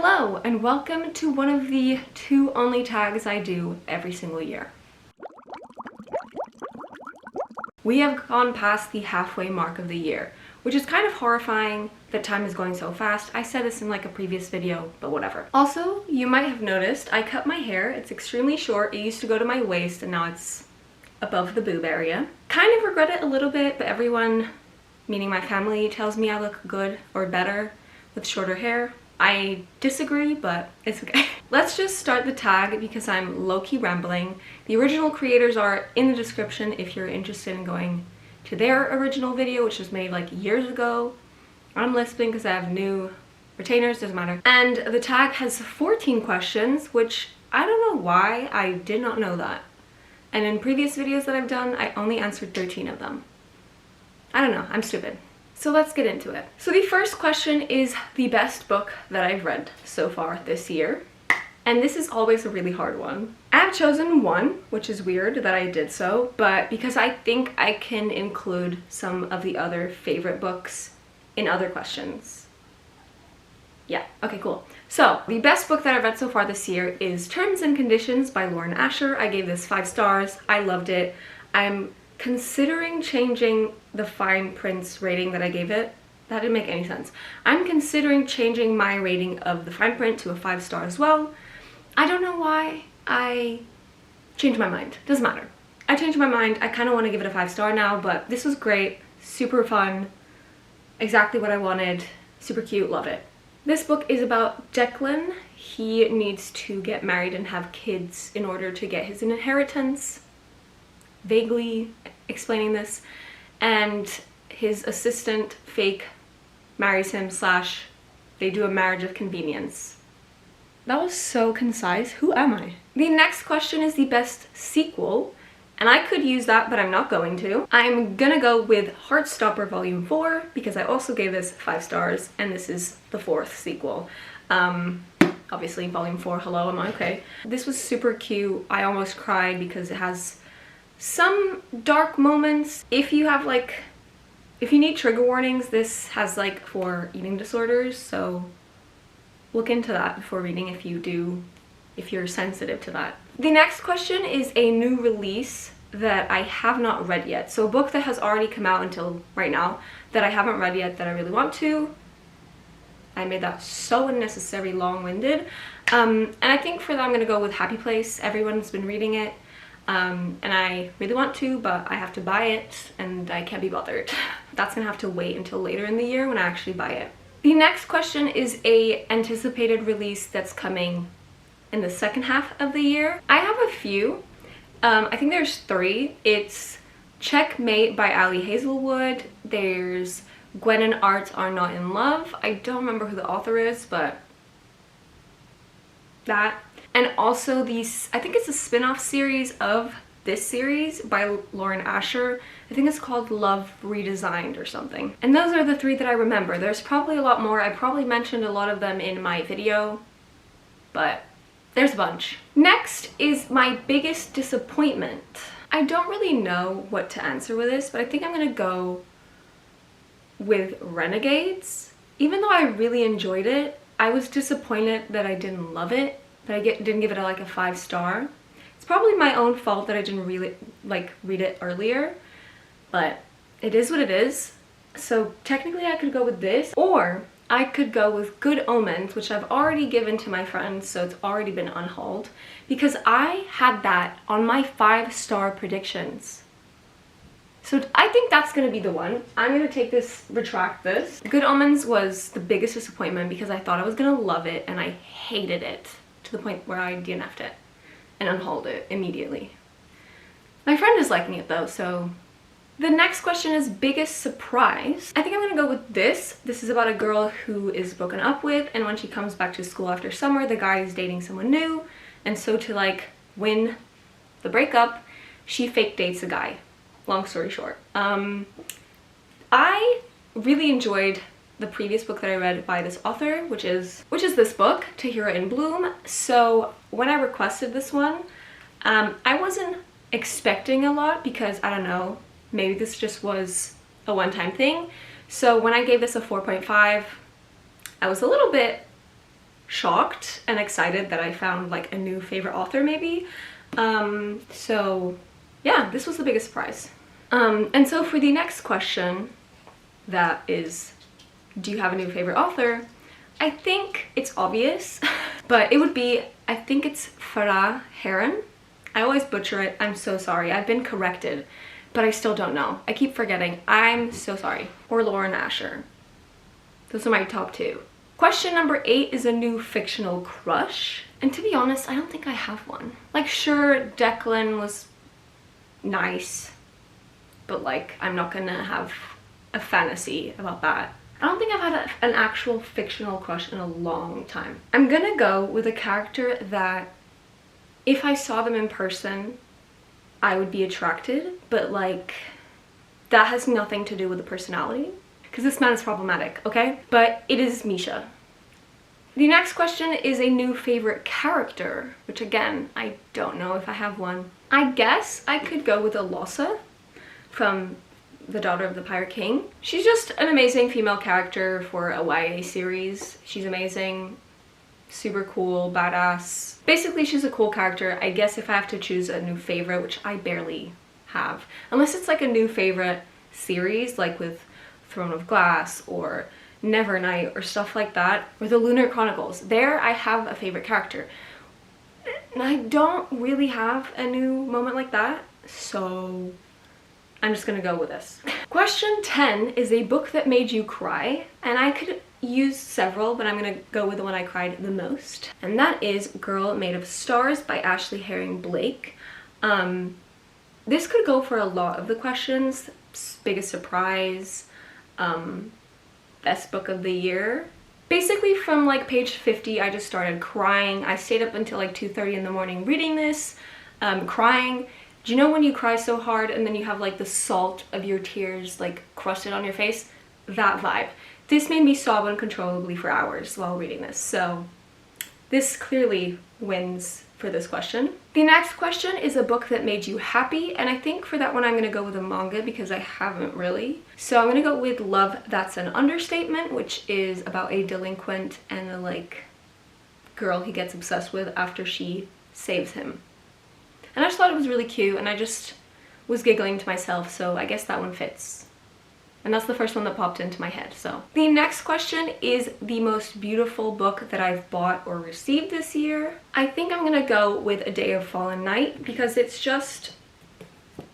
Hello and welcome to one of the two only tags I do every single year. We have gone past the halfway mark of the year, which is kind of horrifying that time is going so fast. I said this in like a previous video, but whatever. Also, you might have noticed I cut my hair. It's extremely short. It used to go to my waist and now it's above the boob area. Kind of regret it a little bit, but everyone, meaning my family, tells me I look good or better with shorter hair. I disagree, but it's okay. Let's just start the tag because I'm low-key rambling. The original creators are in the description if you're interested in going to their original video, which was made like years ago. I'm lisping because I have new retainers, doesn't matter. And the tag has 14 questions, which I don't know why I did not know that. And in previous videos that I've done, I only answered 13 of them. I don't know, I'm stupid. So let's get into it. So the first question is the best book that I've read so far this year. And this is always a really hard one. I've chosen one, which is weird that I did so, but because I think I can include some of the other favorite books in other questions. Yeah, okay, cool. So the best book that I've read so far this year is Terms and Conditions by Lauren Asher. I gave this 5 stars. I loved it. I'm considering changing the fine print's rating that I gave it. That didn't make any sense. I'm considering changing my rating of the fine print to a 5 star as well. I don't know why I changed my mind. Doesn't matter. I changed my mind. I kind of want to give it a 5 star now, but this was great. Super fun. Exactly what I wanted. Super cute. Love it. This book is about Declan. He needs to get married and have kids in order to get his inheritance. Vaguely explaining this, and his assistant fake marries him / they do a marriage of convenience. That was so concise. Who am I? The next question is the best sequel, and I could use that, but I'm not going to. I'm gonna go with Heartstopper Volume 4 because I also gave this 5 stars, and this is the 4th sequel. Obviously Volume 4, hello, am I okay? This was super cute. I almost cried because it has some dark moments. If you need trigger warnings, this has like for eating disorders, so look into that before reading if you're sensitive to that. The next question is a new release that I have not read yet. So a book that has already come out until right now that I haven't read yet that I really want to. I made that so unnecessary long-winded. And I think for that I'm gonna go with Happy Place. Everyone's been reading it. And I really want to, but I have to buy it and I can't be bothered. That's gonna have to wait until later in the year when I actually buy it. The next question is a anticipated release that's coming in the second half of the year. I have a few. I think there's 3. It's Checkmate by Ali Hazelwood. There's Gwen and Art Are Not in Love. I don't remember who the author is, but that. And also these, I think it's a spin-off series of this series by Lauren Asher. I think it's called Love Redesigned or something. And those are the 3 that I remember. There's probably a lot more. I probably mentioned a lot of them in my video, but there's a bunch. Next is my biggest disappointment. I don't really know what to answer with this, but I think I'm gonna go with Renegades. Even though I really enjoyed it, I was disappointed that I didn't love it. That I didn't give it like a 5 star. It's probably my own fault that I didn't really read it earlier, but it is what it is. So technically I could go with this, or I could go with Good Omens, which I've already given to my friends, so it's already been unhauled, because I had that on my 5 star predictions. So I think that's gonna be the one. I'm gonna retract this. Good Omens was the biggest disappointment because I thought I was gonna love it and I hated it. To the point where I DNF'd it and unhauled it immediately. My friend is liking it though, so. The next question is biggest surprise. I think I'm gonna go with this. This is about a girl who is broken up with, and when she comes back to school after summer, the guy is dating someone new, and so to win the breakup, she fake dates a guy. Long story short. I really enjoyed the previous book that I read by this author, which is this book, Tahira in Bloom. So when I requested this one, I wasn't expecting a lot because, I don't know, maybe this just was a one-time thing. So when I gave this a 4.5, I was a little bit shocked and excited that I found like a new favorite author maybe. So yeah, this was the biggest surprise. And so for the next question, that is, do you have a new favorite author? I think it's obvious, but it would be, I think it's Farah Heron. I always butcher it, I'm so sorry. I've been corrected, but I still don't know. I keep forgetting, I'm so sorry. Or Lauren Asher. Those are my top two. Question number 8 is a new fictional crush. And to be honest, I don't think I have one. Like, sure, Declan was nice, but like, I'm not gonna have a fantasy about that. I don't think I've had an actual fictional crush in a long time. I'm gonna go with a character that if I saw them in person, I would be attracted, but like, that has nothing to do with the personality, because this man is problematic, okay? But it is Misha. The next question is a new favorite character, which again, I don't know if I have one. I guess I could go with Alosa from The Daughter of the Pirate King. She's just an amazing female character for a YA series. She's amazing, super cool, badass. Basically, she's a cool character. I guess if I have to choose a new favorite, which I barely have, unless it's like a new favorite series, like with Throne of Glass or Nevernight or stuff like that, or the Lunar Chronicles, there I have a favorite character. And I don't really have a new moment like that, so I'm just gonna go with this. Question 10 is a book that made you cry, and I could use several, but I'm gonna go with the one I cried the most, and that is Girl Made of Stars by Ashley Herring Blake. This could go for a lot of the questions. Biggest surprise, best book of the year. Basically from like page 50, I just started crying. I stayed up until like 2:30 in the morning reading this, crying. Do you know when you cry so hard and then you have like the salt of your tears like crusted on your face? That vibe. This made me sob uncontrollably for hours while reading this, so this clearly wins for this question. The next question is a book that made you happy, and I think for that one I'm gonna go with a manga because I haven't really. So I'm gonna go with Love That's an Understatement, which is about a delinquent and a like girl he gets obsessed with after she saves him. And I just thought it was really cute, and I just was giggling to myself, so I guess that one fits. And that's the first one that popped into my head, so. The next question is the most beautiful book that I've bought or received this year. I think I'm gonna go with A Day of Fallen Night because it's just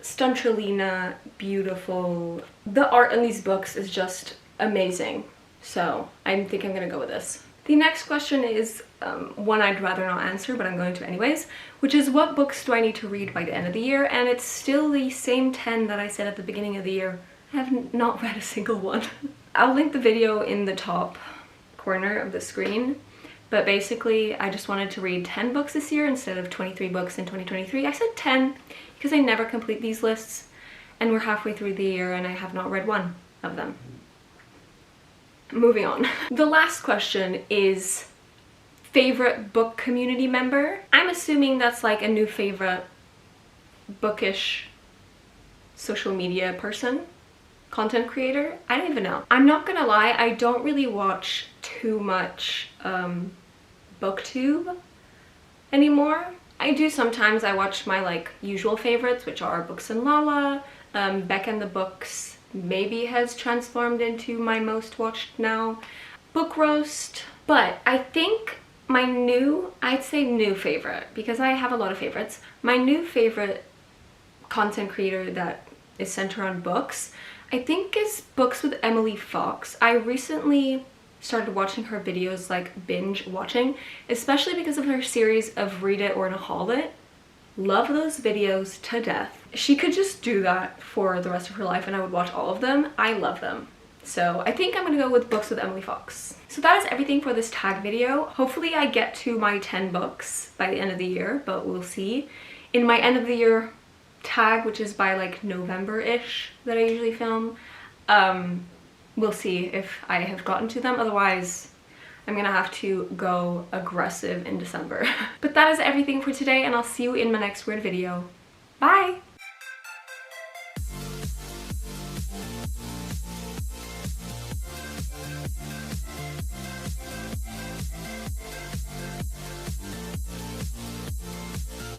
stuntralina, beautiful. The art in these books is just amazing, so I think I'm gonna go with this. The next question is one I'd rather not answer, but I'm going to anyways, which is what books do I need to read by the end of the year? And it's still the same 10 that I said at the beginning of the year. I have not read a single one. I'll link the video in the top corner of the screen, but basically I just wanted to read 10 books this year instead of 23 books in 2023. I said 10 because I never complete these lists, and we're halfway through the year and I have not read one of them. Moving on. The last question is favorite book community member. I'm assuming that's like a new favorite bookish social media person. Content creator? I don't even know. I'm not gonna lie, I don't really watch too much booktube anymore. I do sometimes. I watch my like usual favorites, which are Books and Lala, Beck and the Books maybe has transformed into my most watched now, Book Roast. But I think my I'd say new favorite, because I have a lot of favorites, my new favorite content creator that is centered on books, I think is Books with Emily Fox. I recently started watching her videos, like binge watching, especially because of her series of Read It or Haul It. Love those videos to death. She could just do that for the rest of her life and I would watch all of them. I love them. So I think I'm gonna go with Books with Emily Fox. So that is everything for this tag video. Hopefully I get to my 10 books by the end of the year, but we'll see. In my end of the year tag, which is by like November-ish that I usually film, we'll see if I have gotten to them. Otherwise, I'm gonna have to go aggressive in December. But that is everything for today, and I'll see you in my next weird video. Bye!